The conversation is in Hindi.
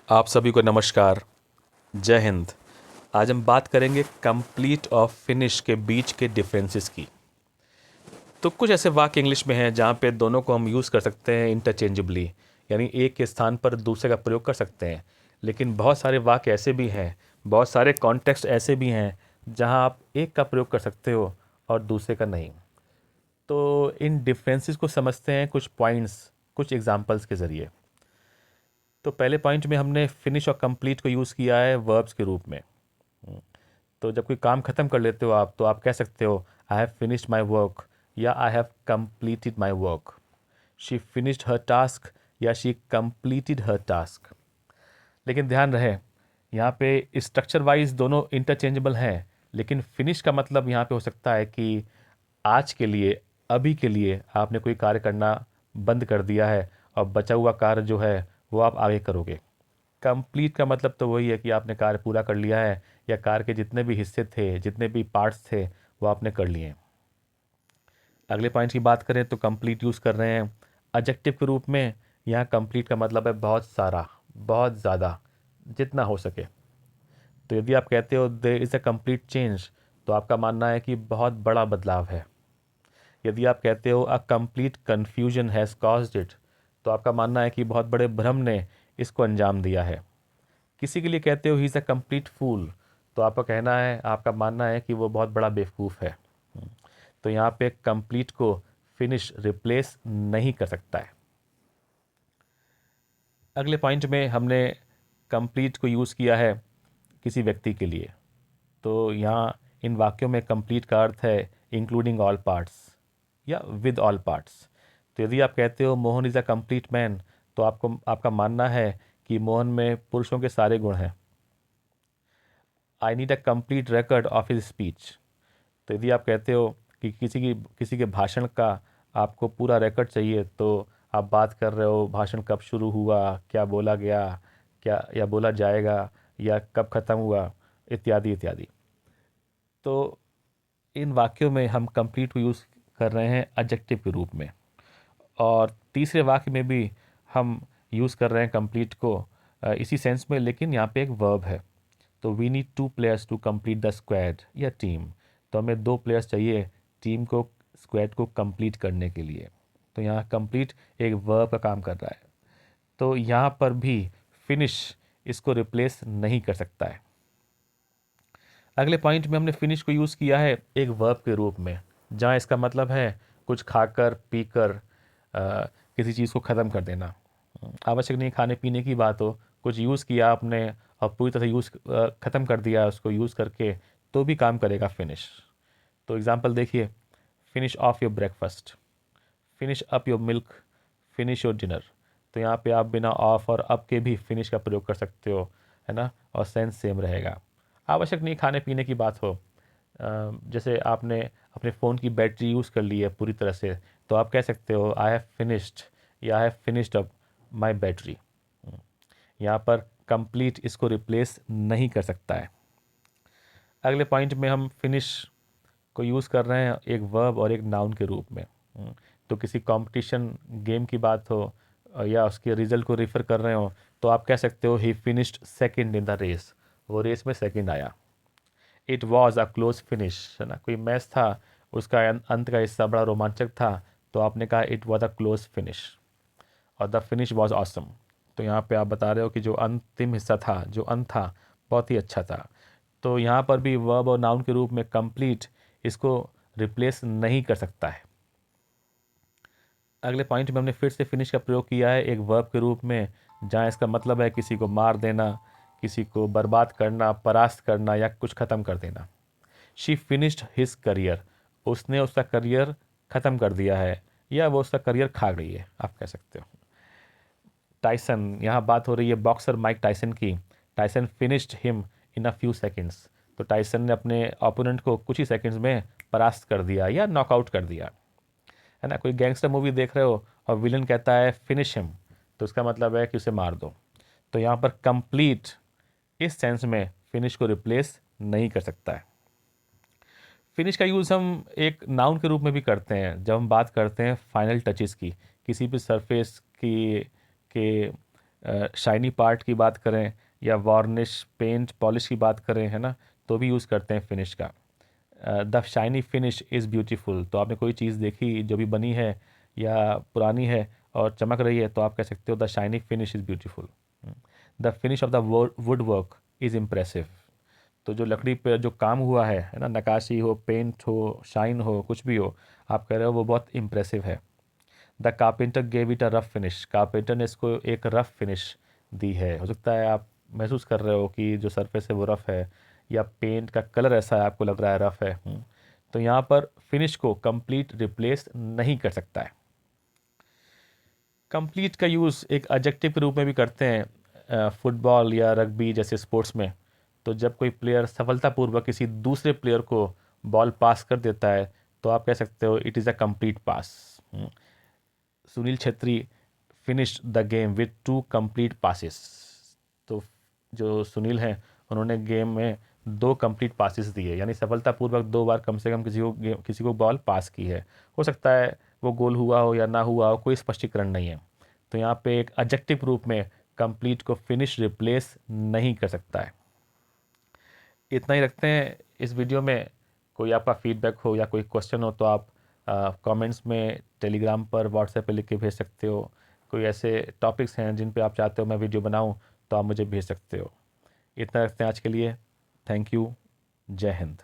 आप सभी को नमस्कार। जय हिंद। आज हम बात करेंगे कंप्लीट और फिनिश के बीच के डिफरेंसेस की। तो कुछ ऐसे वाक्य इंग्लिश में हैं जहाँ पे दोनों को हम यूज़ कर सकते हैं इंटरचेंजेबली, यानी एक के स्थान पर दूसरे का प्रयोग कर सकते हैं। लेकिन बहुत सारे वाक्य ऐसे भी हैं, बहुत सारे कॉन्टेक्स्ट ऐसे भी हैं जहाँ आप एक का प्रयोग कर सकते हो और दूसरे का नहीं। तो इन डिफरेंसेस को समझते हैं कुछ पॉइंट्स, कुछ एग्जांपल्स के ज़रिए। तो पहले पॉइंट में हमने फिनिश और कंप्लीट को यूज़ किया है वर्ब्स के रूप में। तो जब कोई काम ख़त्म कर लेते हो आप, तो आप कह सकते हो I have finished my work या I have completed my work. She finished her task या शी कंप्लीटेड हर टास्क। लेकिन ध्यान रहे, यहाँ पे स्ट्रक्चर वाइज दोनों इंटरचेंजेबल हैं, लेकिन फिनिश का मतलब यहाँ पे हो सकता है कि आज के लिए, अभी के लिए आपने कोई कार्य करना बंद कर दिया है और बचा हुआ कार्य जो है वो आप आगे करोगे। कंप्लीट का मतलब तो वही है कि आपने कार्य पूरा कर लिया है, या कार्य के जितने भी हिस्से थे, जितने भी पार्ट्स थे, वो आपने कर लिए। अगले पॉइंट की बात करें तो कंप्लीट यूज़ कर रहे हैं एडजेक्टिव के रूप में। यहाँ कंप्लीट का मतलब है बहुत सारा, बहुत ज़्यादा, जितना हो सके। तो यदि आप कहते हो there is a complete change, तो आपका मानना है कि बहुत बड़ा बदलाव है। यदि आप कहते हो a complete confusion has caused it, तो आपका मानना है कि बहुत बड़े भ्रम ने इसको अंजाम दिया है। किसी के लिए कहते हो ही इज़ अ कंप्लीट फूल, तो आपका कहना है, आपका मानना है कि वो बहुत बड़ा बेवकूफ़ है। तो यहाँ पे कंप्लीट को फिनिश रिप्लेस नहीं कर सकता है। अगले पॉइंट में हमने कंप्लीट को यूज़ किया है किसी व्यक्ति के लिए। तो यहाँ इन वाक्यों में कंप्लीट का अर्थ है इंक्लूडिंग ऑल पार्ट्स या विद ऑल पार्ट्स। तो यदि आप कहते हो Mohan is a complete man, तो आपको, आपका मानना है कि मोहन में पुरुषों के सारे गुण हैं। I need a complete record of his speech. तो यदि आप कहते हो कि किसी के भाषण का आपको पूरा रिकॉर्ड चाहिए, तो आप बात कर रहे हो भाषण कब शुरू हुआ, क्या बोला गया, क्या या बोला जाएगा, या कब ख़त्म हुआ, इत्यादि इत्यादि। तो इन वाक्यों में हम कंप्लीट को यूज़ कर रहे हैं एडजेक्टिव के रूप में। और तीसरे वाक्य में भी हम यूज़ कर रहे हैं कंप्लीट को इसी सेंस में, लेकिन यहाँ पे एक वर्ब है। तो we need two players to complete the squad या टीम। तो हमें दो प्लेयर्स चाहिए टीम को, स्क्वाड को कंप्लीट करने के लिए। तो यहाँ कंप्लीट एक वर्ब का काम कर रहा है। तो यहाँ पर भी फिनिश इसको रिप्लेस नहीं कर सकता है। अगले पॉइंट में हमने फिनिश को यूज़ किया है एक वर्ब के रूप में, जहाँ इसका मतलब है कुछ खाकर पीकर किसी चीज़ को ख़त्म कर देना। आवश्यक नहीं खाने पीने की बात हो, कुछ यूज़ किया आपने और पूरी तरह यूज़ ख़त्म कर दिया उसको यूज़ करके, तो भी काम करेगा फिनिश। तो एग्जांपल देखिए, finish off your breakfast, finish up your milk, finish your dinner. तो यहाँ पे आप बिना ऑफ और अप के भी फिनिश का प्रयोग कर सकते हो, है ना, और सेंस सेम रहेगा। आवश्यक नहीं खाने पीने की बात हो, जैसे आपने अपने फ़ोन की बैटरी यूज़ कर ली है पूरी तरह से, तो आप कह सकते हो आई हैव फिनिश्ड या I have finished up my battery. यहाँ पर कंप्लीट इसको रिप्लेस नहीं कर सकता है। अगले पॉइंट में हम फिनिश को यूज़ कर रहे हैं एक वर्ब और एक नाउन के रूप में। तो किसी कंपटीशन गेम की बात हो या उसके रिजल्ट को रेफर कर रहे हो, तो आप कह सकते हो he finished second in the race, वो रेस में सेकंड आया। It was a close finish, है ना, कोई मैच था, उसका अंत का हिस्सा बड़ा रोमांचक था, तो आपने कहा it was a close finish. और द फिनिश वॉज ऑसम, तो यहाँ पे आप बता रहे हो कि जो अंतिम हिस्सा था, जो अंत था, बहुत ही अच्छा था। तो यहाँ पर भी वर्ब और नाउन के रूप में कंप्लीट इसको रिप्लेस नहीं कर सकता है। अगले पॉइंट में हमने फिर से फिनिश का प्रयोग किया है एक वर्ब के रूप में, जहाँ इसका मतलब है किसी को मार देना, किसी को बर्बाद करना, परास्त करना या कुछ ख़त्म कर देना। शी फिनिश्ड हिज करियर, उसने उसका करियर ख़त्म कर दिया है, या वो उसका करियर खा गई है, आप कह सकते हो। टाइसन, यहाँ बात हो रही है बॉक्सर माइक टाइसन की। Tyson finished him in a few seconds, तो टाइसन ने अपने ओपोनेंट को कुछ ही सेकंड्स में परास्त कर दिया या नॉकआउट कर दिया, है ना। कोई गैंगस्टर मूवी देख रहे हो और विलन कहता है फिनिश हिम, तो उसका मतलब है कि उसे मार दो। तो यहाँ पर कंप्लीट इस सेंस में फिनिश को रिप्लेस नहीं कर सकता है। फिनिश का यूज़ हम एक नाउन के रूप में भी करते हैं जब हम बात करते हैं फाइनल टचेस की, किसी भी सरफेस की के शाइनी पार्ट की बात करें या वार्निश पेंट पॉलिश की बात करें, है ना, तो भी यूज़ करते हैं फिनिश का। The shiny finish is beautiful, तो आपने कोई चीज़ देखी जो भी बनी है या पुरानी है और चमक रही है, तो आप कह सकते हो the shiny finish is beautiful. The finish off the wood work is impressive, तो जो लकड़ी पे जो काम हुआ है ना, नक्काशी हो, पेंट हो, शाइन हो, कुछ भी हो, आप कह रहे हो वो बहुत इम्प्रेसिव है। The carpenter gave it a rough finish, carpenter ने इसको एक रफ फिनिश दी है। हो सकता है आप महसूस कर रहे हो कि जो सरफेस है वो रफ है, या पेंट का कलर ऐसा है आपको लग रहा है रफ है। तो यहाँ पर फिनिश को कंप्लीट रिप्लेस नहीं कर सकता है। कंप्लीट का यूज़ एक एडजेक्टिव के रूप में भी करते हैं फुटबॉल या रग्बी जैसे स्पोर्ट्स में। तो जब कोई प्लेयर सफलतापूर्वक किसी दूसरे प्लेयर को बॉल पास कर देता है, तो आप कह सकते हो it is a complete pass. Sunil Chhetri finish the game with 2 complete passes, तो जो सुनील हैं उन्होंने गेम में 2 कंप्लीट पासिस दिए, यानी सफलतापूर्वक 2 बार कम से कम किसी को बॉल पास की है। हो सकता है वो गोल हुआ हो या ना हुआ हो, कोई स्पष्टीकरण नहीं है। तो यहाँ पे एक एडजेक्टिव रूप में कंप्लीट को फिनिश रिप्लेस नहीं कर सकता है। इतना ही रखते हैं इस वीडियो में। कोई आपका फीडबैक हो या कोई क्वेश्चन हो तो आप कमेंट्स में टेलीग्राम पर व्हाट्सएप पे लिख के भेज सकते हो। कोई ऐसे टॉपिक्स हैं जिन पे आप चाहते हो मैं वीडियो बनाऊं, तो आप मुझे भेज सकते हो। इतना रखते हैं आज के लिए। Thank you. जय हिंद।